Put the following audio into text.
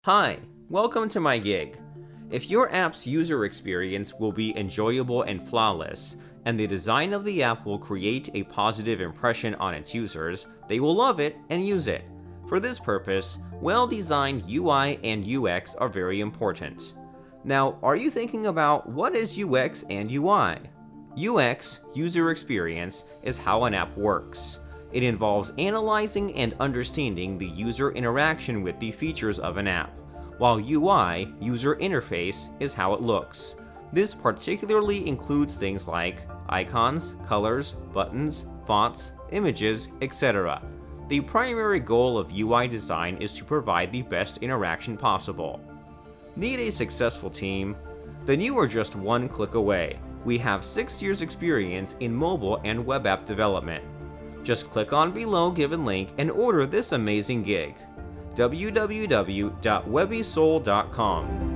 Hi, welcome to my gig. If your app's user experience will be enjoyable and flawless, and the design of the app will create a positive impression on its users, they will love it and use it. For this purpose, well-designed UI and UX are very important. Now, are you thinking about what is UX and UI? UX, user experience, is how an app works. It involves analyzing and understanding the user interaction with the features of an app, while UI, user interface, is how it looks. This particularly includes things like icons, colors, buttons, fonts, images, etc. The primary goal of UI design is to provide the best interaction possible. Need a successful team? Then you are just one click away. We have 6 years experience in mobile and web app development. Just click on below given link and order this amazing gig. www.webiesol.com